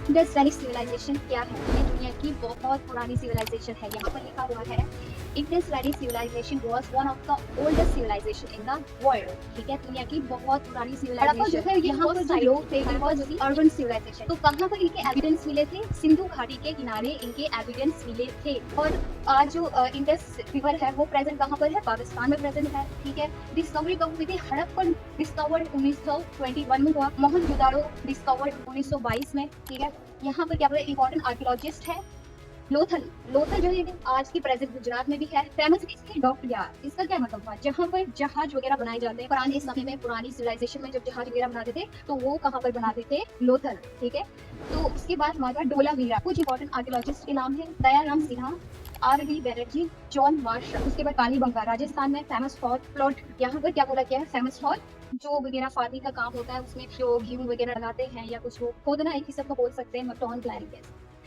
Indus valley civilisation क्या है? ये दुनिया की बहुत पुरानी सिविलाइजेशन है। यहाँ पर लिखा हुआ है Indus valley civilisation was one of the oldest civilisation in the world. ठीक है, दुनिया की बहुत पुरानी सिविलाइजेशन है। यहाँ पर जो लोग थे it was अर्बन सिविलाइजेशन। तो कहाँ पर इनके एविडेंस मिले थे? सिंधु घाटी के किनारे इनके एविडेंस मिले थे। और आज जो इंडस रिवर है वो प्रेजेंट कहाँ पर है? पाकिस्तान में प्रेजेंट है। ठीक है, डिस्कवरी कब हुई थी? हड़प्पन डिस्कवर्ड 1921 में हुआ। मोहनजोदाड़ो डिस्कवर्ड 1922 में। ठीक है, यहाँ पर क्या बोले इंपॉर्टेंट आर्कियोलॉजिस्ट है लोथल। लोथल जो है आज की प्रेजेंट गुजरात में भी है। फेमस इसकी डॉकयार्ड, इसका क्या मतलब हुआ? जहाँ पर जहाज वगैरह बनाए जाते हैं पुराने समय में, पुरानी सिविलाइजेशन में जब जहाज वगैरह बनाते थे तो वो कहाँ पर बनाते थे? लोथल। ठीक है, तो उसके बाद हमारा डोलावीरा। कुछ इंपॉर्टेंट आर्कियोलॉजिस्ट के नाम है Dayaram Sinha, R.D. Banerjee, John Marshall. उसके बाद कालीबंगा राजस्थान में फेमस फॉर प्लॉट। यहाँ पर क्या बोला गया है? फेमस फॉर जो वगैरह फादी का काम होता है उसमें जो गेहूं वगैरह लगाते हैं या कुछ वो खोदना एक किस्म का बोल सकते हैं मटॉन planning.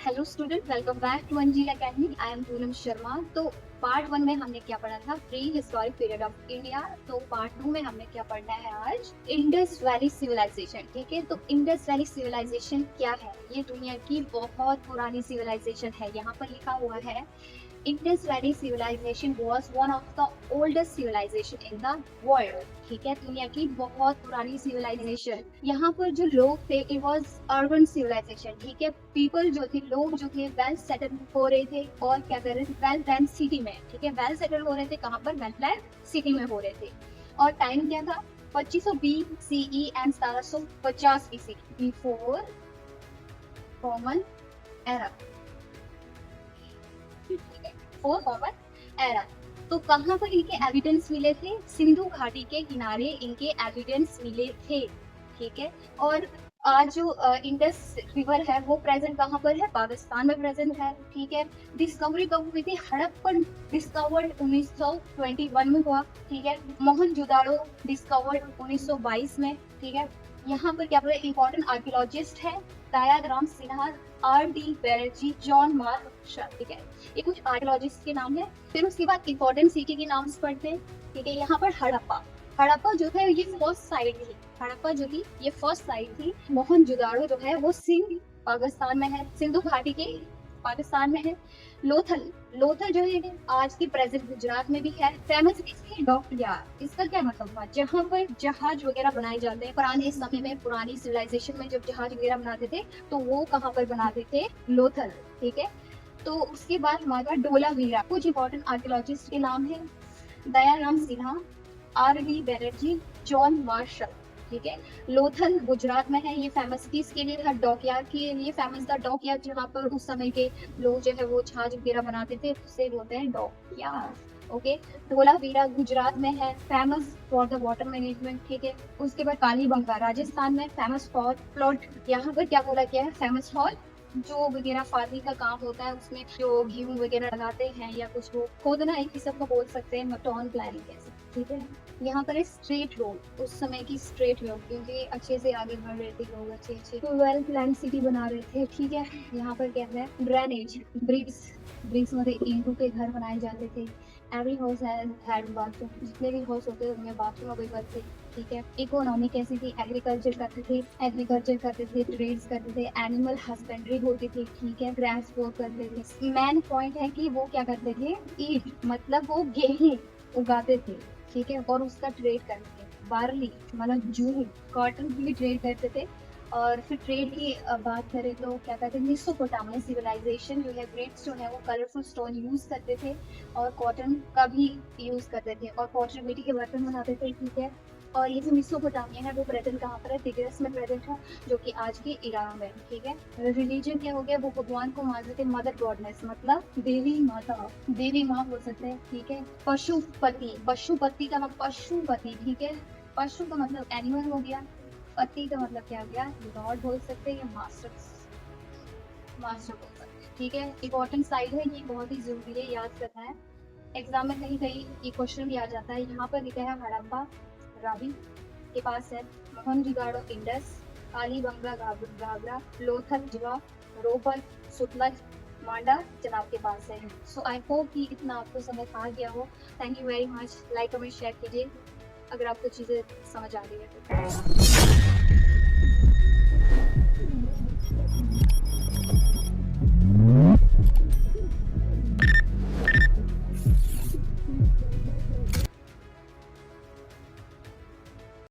Hello student, welcome back to Anjeel academy. I am Poonam Sharma. तो पार्ट 1 में हमने क्या पढ़ा था? Pre historic period of India. तो पार्ट 2 में हमने क्या पढ़ना है आज? Indus valley civilisation. ठीक है, तो इंडस वैली सिविलाइजेशन क्या है? ये दुनिया की बहुत पुरानी सिविलाइजेशन है। यहाँ पर लिखा हुआ है Indus Valley Civilization was one of the oldest civilization in the world। ठीक है, दुनिया की बहुत पुरानी सिविलाइजेशन। यहाँ पर जो लोग थे it was urban civilization। ठीक है, पीपल जो थे, लोग जो थे वेल सेटल हो रहे थे और क्या कर रहे थे? वेल प्लान सिटी में। ठीक है, वेल सेटल हो रहे थे कहाँ पर? वेल प्लान सिटी में हो रहे थे। और टाइम क्या था? 2500 BCE and 1750 BC before common era. Four common era. तो कहाँ पर इनके एविडेंस मिले थे? सिंधु घाटी के किनारे इनके एविडेंस मिले थे। ठीक है, और आज जो इंडस रिवर है वो प्रेजेंट कहाँ पर है? पाकिस्तान में प्रेजेंट है। ठीक है, डिस्कवरी कब हुई थी? हड़प्पन डिस्कवर्ड 1921 में हुआ। ठीक है, मोहनजोदाड़ो डिस्कवर्ड 1922 में। ठीक है, यहाँ पर क्या बोले इंपॉर्टेंट आर्कियोलॉजिस्ट है Dayaram Sinha, R.D. Banerjee, John Marshall. ठीक है, ये कुछ आर्कियोलॉजिस्ट के नाम है। फिर उसके बाद इंपॉर्टेंट सिटी के नाम पढ़ते हैं। ठीक है, यहाँ पर हड़प्पा। हड़प्पा जो है ये फर्स्ट साइट थी। हड़प्पा जो थी ये फर्स्ट साइट थी। मोहनजोदाड़ो जो है वो सिंध पाकिस्तान में है, सिंधु घाटी के पाकिस्तान में है। लोथल, लोथल जो है आज की प्रेजेंट गुजरात में भी है। फेमस इसकी डॉकयार्ड, इसका क्या मतलब हुआ? जहाँ पर जहाज वगैरह बनाए जाते हैं पुराने समय में, पुरानी सिविलाइजेशन में जब जहाज वगैरह बनाते थे तो वो कहाँ पर बनाते थे? लोथल। ठीक है, तो उसके बाद हमारा डोलावीरा। कुछ इंपॉर्टेंट आर्कियोलॉजिस्ट के नाम है Dayaram Sinha, R.D. Banerjee, John Marshall. ठीक है, लोथल गुजरात में है। ये फेमस किसके लिए था? डॉकयार्ड के लिए फेमस था। डॉकयार्ड जहाँ पर उस समय के लोग जो है वो जहाज वगैरह बनाते थे उसे बोलते हैं डॉकयार्ड। ओके, धोलावीरा गुजरात में है, famous for the water management. ठीक है, उसके बाद कालीबंगा राजस्थान में, फेमस फॉर प्लॉट। यहाँ पर क्या बोला गया है? फेमस फॉर जो वगैरह फार्मिंग का काम होता है उसमें जो गेहूं वगैरह लगाते हैं या कुछ वो खोदना एक किस्म को बोल सकते हैं मटॉन प्लानिंग कैसे। ठीक है, यहाँ पर है स्ट्रेट रोड, उस समय की स्ट्रेट रोड, क्योंकि अच्छे से आगे बढ़ रहे थे लोग, अच्छे अच्छे तो वेल प्लान सिटी बना रहे थे। ठीक है, यहाँ पर क्या है? ड्रेनेज, ब्रिक्स, ब्रिक्स मतलब ईंटों के घर बनाए जाते थे। एवरी हाउस हैड बाथरूम, जितने भी हाउस होते हैं उनमें बाथरूम अवेलेबल थे। ठीक है, इकोनॉमी कैसी थी? एग्रीकल्चर करते थे, ट्रेड्स करते थे, एनिमल हस्बेंड्री होती थी। ठीक है, ग्रास ग्रो करते थे। मेन पॉइंट है कि वो क्या करते थे? ईट मतलब वो गेहूं उगाते थे। ठीक है, और उसका ट्रेड करते थे। बार्ली मतलब जूट, कॉटन की भी ट्रेड करते थे। और फिर ट्रेड की बात करें तो क्या कहते हैं? मेसोपोटामिया सिविलाइजेशन जो है ग्रेट्स जो है वो कलरफुल स्टोन यूज करते थे और कॉटन का भी यूज करते थे और पॉटरी मिट्टी के बर्तन बनाते थे। ठीक है, और ये जो मेसोपोटामिया है वो प्रेजेंट कहाँ पर है? तिग्रिस में प्रेजेंट है, जो कि आज के ईरान में। ठीक है, रिलीजन क्या हो गया? वो भगवान को मानते थे मदर गॉडनेस, मतलब देवी माता, देवी माँ बोल सकते हैं। ठीक है, पशुपति, पशुपति का मतलब पशुपति। ठीक है, पशु का मतलब एनिमल हो गया, पति का मतलब क्या हो गया? लॉर्ड बोल सकते हैं या मास्टर, मास्टर बोल सकते हैं। ठीक है, इंपॉर्टेंट साइड है, ये बहुत ही जरूरी है, याद करना है। एग्जाम में कहीं कहीं ये क्वेश्चन भी आ जाता है। यहाँ पर लिखा है हड़प्पा रावी के पास है, मोहनजोदाड़ो इंडस, कालीबंगा घाघरा, लोथल जिला, रोपर सुतलज मांडा जनाब के पास है। सो आई होप कि इतना आपको समझ आ गया हो। Thank you very much. Like comment share कीजिए अगर आपको चीज़ें समझ आ रही है तो।